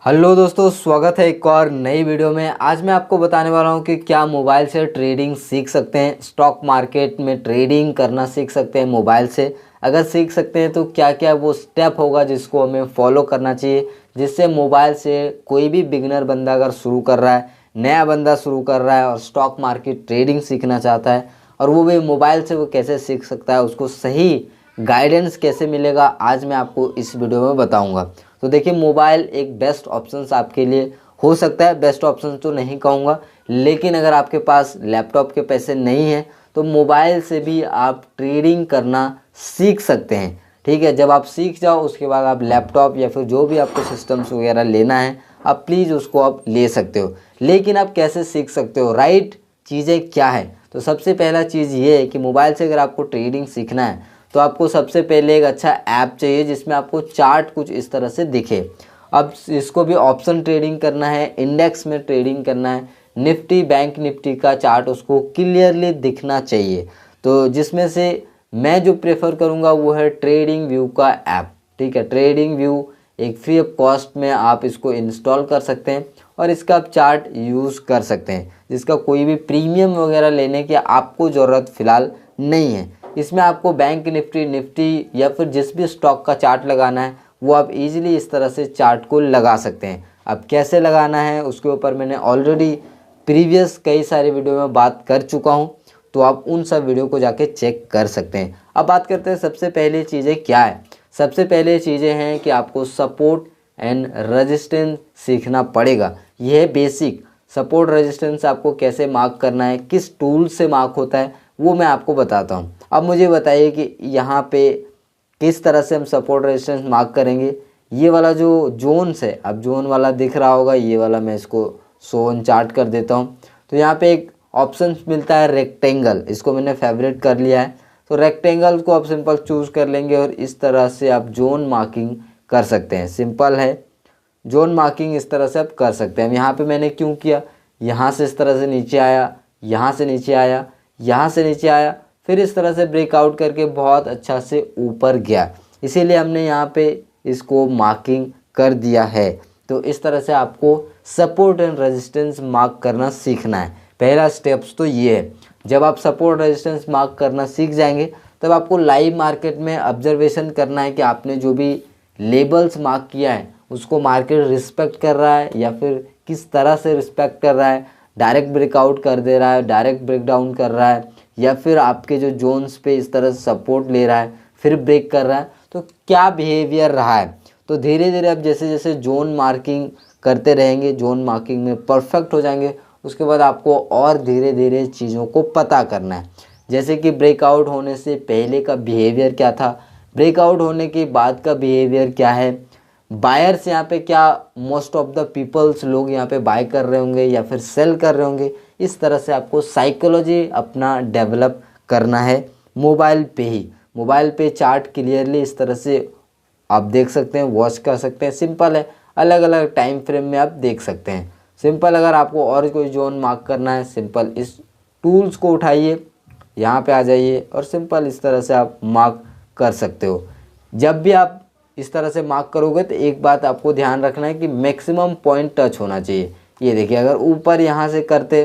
Hello दोस्तों, स्वागत है एक और नई वीडियो में। आज मैं आपको बताने वाला हूं कि क्या मोबाइल से ट्रेडिंग सीख सकते हैं, स्टॉक मार्केट में ट्रेडिंग करना सीख सकते हैं मोबाइल से। अगर सीख सकते हैं तो क्या क्या वो स्टेप होगा जिसको हमें फॉलो करना चाहिए, जिससे मोबाइल से कोई भी बिगिनर बंदा अगर शुरू कर रहा है, नया बंदा शुरू कर रहा है और स्टॉक मार्केट ट्रेडिंग सीखना चाहता है और वो भी मोबाइल से वो कैसे सीख सकता है, उसको सही गाइडेंस कैसे मिलेगा, आज मैं आपको इस वीडियो में बताऊंगा। तो देखिए, मोबाइल एक बेस्ट ऑप्शन आपके लिए हो सकता है। बेस्ट ऑप्शन तो नहीं कहूँगा, लेकिन अगर आपके पास लैपटॉप के पैसे नहीं हैं तो मोबाइल से भी आप ट्रेडिंग करना सीख सकते हैं। ठीक है, जब आप सीख जाओ उसके बाद आप लैपटॉप या फिर जो भी आपको सिस्टम्स वगैरह लेना है आप प्लीज़ उसको आप ले सकते हो। लेकिन आप कैसे सीख सकते हो, राइट चीज़ें क्या है? तो सबसे पहला चीज़ ये है कि मोबाइल से अगर आपको ट्रेडिंग सीखना है तो आपको सबसे पहले एक अच्छा ऐप चाहिए जिसमें आपको चार्ट कुछ इस तरह से दिखे। अब इसको भी ऑप्शन ट्रेडिंग करना है, इंडेक्स में ट्रेडिंग करना है, निफ्टी बैंक निफ्टी का चार्ट उसको क्लियरली दिखना चाहिए। तो जिसमें से मैं जो प्रेफर करूँगा वो है ट्रेडिंग व्यू का ऐप। ठीक है, ट्रेडिंग व्यू एक फ्री ऑफ कॉस्ट में आप इसको इंस्टॉल कर सकते हैं और इसका आप चार्ट यूज़ कर सकते हैं, जिसका कोई भी प्रीमियम वगैरह लेने की आपको ज़रूरत फ़िलहाल नहीं है। इसमें आपको बैंक निफ्टी या फिर जिस भी स्टॉक का चार्ट लगाना है वो आप इजीली इस तरह से चार्ट को लगा सकते हैं। अब कैसे लगाना है उसके ऊपर मैंने ऑलरेडी प्रीवियस कई सारे वीडियो में बात कर चुका हूं, तो आप उन सब वीडियो को जाके चेक कर सकते हैं। अब बात करते हैं सबसे पहले चीज़ें क्या है। सबसे पहले चीज़ें हैं कि आपको सपोर्ट एंड रेजिस्टेंस सीखना पड़ेगा। यह है बेसिक। सपोर्ट रेजिस्टेंस आपको कैसे मार्क करना है, किस टूल से मार्क होता है, वो मैं आपको बताता हूँ। अब मुझे बताइए कि यहाँ पे किस तरह से हम सपोर्ट रेजिस्टेंस मार्क करेंगे। ये वाला जो जोन्स है, अब जोन वाला दिख रहा होगा, ये वाला मैं इसको शो ऑन चार्ट कर देता हूँ। तो यहाँ पे एक ऑप्शन मिलता है रेक्टेंगल, इसको मैंने फेवरेट कर लिया है। तो रेक्टेंगल को आप सिंपल चूज़ कर लेंगे और इस तरह से आप जोन मार्किंग कर सकते हैं। सिंपल है, जोन मार्किंग इस तरह से आप कर सकते हैं। यहाँ पे मैंने क्यों किया, यहाँ से इस तरह से नीचे आया, यहाँ से नीचे आया, यहाँ से नीचे आया, फिर इस तरह से ब्रेकआउट करके बहुत अच्छा से ऊपर गया, इसीलिए हमने यहाँ पे इसको मार्किंग कर दिया है। तो इस तरह से आपको सपोर्ट एंड रेजिस्टेंस मार्क करना सीखना है। पहला स्टेप्स तो ये है। जब आप सपोर्ट रेजिस्टेंस मार्क करना सीख जाएंगे तब आपको लाइव मार्केट में ऑब्जर्वेशन करना है कि आपने जो भी लेबल्स मार्क किया है उसको मार्केट रिस्पेक्ट कर रहा है या फिर किस तरह से रिस्पेक्ट कर रहा है। डायरेक्ट ब्रेकआउट कर दे रहा है, डायरेक्ट ब्रेकडाउन कर रहा है, या फिर आपके जो जोन्स पे इस तरह से सपोर्ट ले रहा है फिर ब्रेक कर रहा है, तो क्या बिहेवियर रहा है। तो धीरे धीरे अब जैसे जैसे जोन मार्किंग करते रहेंगे, जोन मार्किंग में परफेक्ट हो जाएंगे, उसके बाद आपको और धीरे धीरे चीज़ों को पता करना है। जैसे कि ब्रेकआउट होने से पहले का बिहेवियर क्या था, ब्रेकआउट होने के बाद का बिहेवियर क्या है, बायर्स यहाँ पे क्या मोस्ट ऑफ द पीपल्स लोग यहाँ पे बाय कर रहे होंगे या फिर सेल कर रहे होंगे। इस तरह से आपको साइकोलॉजी अपना डेवलप करना है मोबाइल पे ही। मोबाइल पे चार्ट क्लियरली इस तरह से आप देख सकते हैं, वॉच कर सकते हैं। सिंपल है, अलग अलग टाइम फ्रेम में आप देख सकते हैं। सिंपल अगर आपको और कोई जोन मार्क करना है, सिंपल इस टूल्स को उठाइए, यहाँ पे आ जाइए और सिंपल इस तरह से आप मार्क कर सकते हो। जब भी आप इस तरह से मार्क करोगे तो एक बात आपको ध्यान रखना है कि मैक्सिमम पॉइंट टच होना चाहिए। ये देखिए, अगर ऊपर यहाँ से करते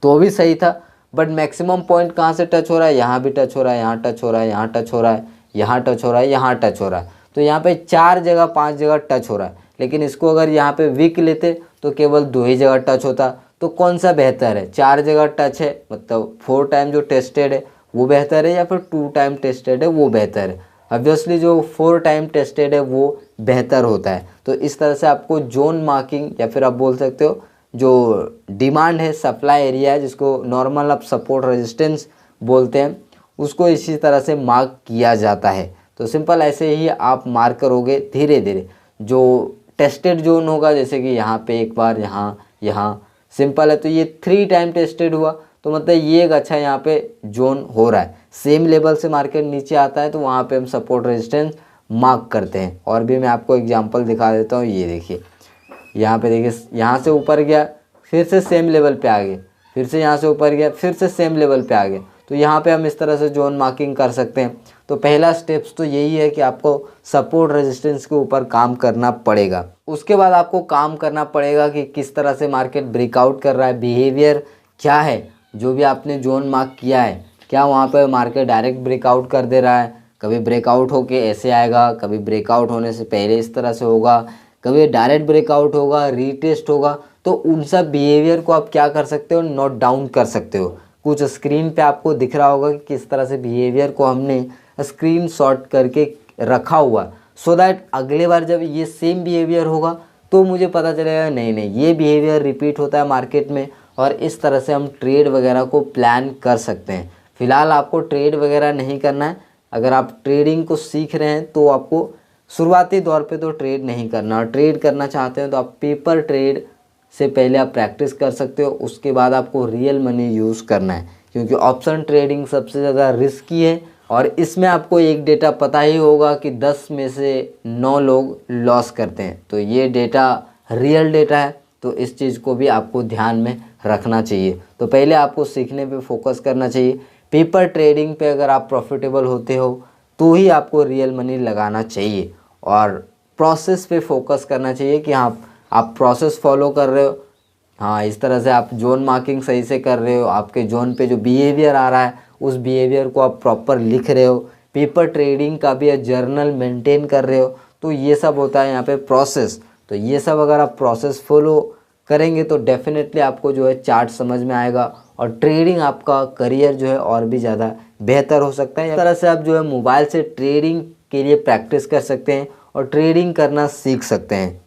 तो भी सही था, बट मैक्सिमम पॉइंट कहाँ से टच हो रहा है, यहाँ भी टच हो रहा है, यहाँ टच हो रहा है, यहाँ टच हो रहा है, यहाँ टच हो रहा है, यहाँ टच हो रहा है। तो यहाँ पे 4 जगह 5 जगह टच हो रहा है। लेकिन इसको अगर यहाँ पे वीक लेते तो केवल 2 ही जगह टच होता। तो कौन सा बेहतर है, 4 जगह टच है मतलब 4 टाइम जो टेस्टेड है वो बेहतर है या फिर 2 टाइम टेस्टेड है वो बेहतर है। ऑब्वियसली जो 4 टाइम टेस्टेड है वो बेहतर होता है। तो इस तरह से आपको जोन मार्किंग या फिर आप बोल सकते हो जो डिमांड है, सप्लाई एरिया है, जिसको नॉर्मल आप सपोर्ट रेजिस्टेंस बोलते हैं, उसको इसी तरह से मार्क किया जाता है। तो सिंपल ऐसे ही आप मार्क करोगे धीरे धीरे। जो टेस्टेड जोन होगा, जैसे कि यहाँ पे एक बार, यहाँ यहाँ, सिंपल है। तो ये 3 टाइम टेस्टेड हुआ, तो मतलब ये एक अच्छा यहाँ पे जोन हो रहा है। सेम लेवल से मार्केट नीचे आता है तो वहाँ पे हम सपोर्ट रेजिस्टेंस मार्क करते हैं। और भी मैं आपको एग्जांपल दिखा देता हूँ। ये देखिए, यहाँ पे देखिए, यहाँ से ऊपर गया, फिर से सेम लेवल पे आ गए, फिर से यहाँ से ऊपर गया, फिर से सेम लेवल पे आ गए। तो यहाँ पे हम इस तरह से जोन मार्किंग कर सकते हैं। तो पहला स्टेप्स तो यही है कि आपको सपोर्ट रेजिस्टेंस के ऊपर काम करना पड़ेगा। उसके बाद आपको काम करना पड़ेगा कि किस तरह से मार्केट ब्रेकआउट कर रहा है, बिहेवियर क्या है, जो भी आपने जोन मार्क किया है क्या वहाँ पर मार्केट डायरेक्ट ब्रेकआउट कर दे रहा है, कभी ब्रेकआउट होके ऐसे आएगा, कभी ब्रेकआउट होने से पहले इस तरह से होगा, कभी डायरेक्ट ब्रेकआउट होगा, रीटेस्ट होगा। तो उन सब बिहेवियर को आप क्या कर सकते हो, नोट डाउन कर सकते हो। कुछ स्क्रीन पे आपको दिख रहा होगा कि किस तरह से बिहेवियर को हमने स्क्रीन शॉट करके रखा हुआ, सो दैट अगले बार जब ये सेम बिहेवियर होगा तो मुझे पता चलेगा नहीं नहीं ये बिहेवियर रिपीट होता है मार्केट में, और इस तरह से हम ट्रेड वगैरह को प्लान कर सकते हैं। फ़िलहाल आपको ट्रेड वगैरह नहीं करना है। अगर आप ट्रेडिंग को सीख रहे हैं तो आपको शुरुआती दौर पे तो ट्रेड नहीं करना, और ट्रेड करना चाहते हैं तो आप पेपर ट्रेड से पहले आप प्रैक्टिस कर सकते हो। उसके बाद आपको रियल मनी यूज़ करना है, क्योंकि ऑप्शन ट्रेडिंग सबसे ज़्यादा रिस्की है, और इसमें आपको एक डेटा पता ही होगा कि 10 में से 9 लोग लॉस करते हैं। तो ये डेटा रियल डेटा है, तो इस चीज़ को भी आपको ध्यान में रखना चाहिए। तो पहले आपको सीखने पे फोकस करना चाहिए। पेपर ट्रेडिंग पे अगर आप प्रॉफिटेबल होते हो तो ही आपको रियल मनी लगाना चाहिए, और प्रोसेस पे फोकस करना चाहिए कि हाँ आप प्रोसेस फॉलो कर रहे हो, हाँ इस तरह से आप जोन मार्किंग सही से कर रहे हो, आपके जोन पे जो बिहेवियर आ रहा है उस बिहेवियर को आप प्रॉपर लिख रहे हो, पेपर ट्रेडिंग का भी जर्नल मेंटेन कर रहे हो। तो ये सब होता है यहाँ पे प्रोसेस। तो ये सब अगर आप प्रोसेस फॉलो करेंगे तो डेफिनेटली आपको जो है चार्ट समझ में आएगा, और ट्रेडिंग आपका करियर जो है और भी ज़्यादा बेहतर हो सकता है। इस तरह से आप जो है मोबाइल से ट्रेडिंग के लिए प्रैक्टिस कर सकते हैं और ट्रेडिंग करना सीख सकते हैं।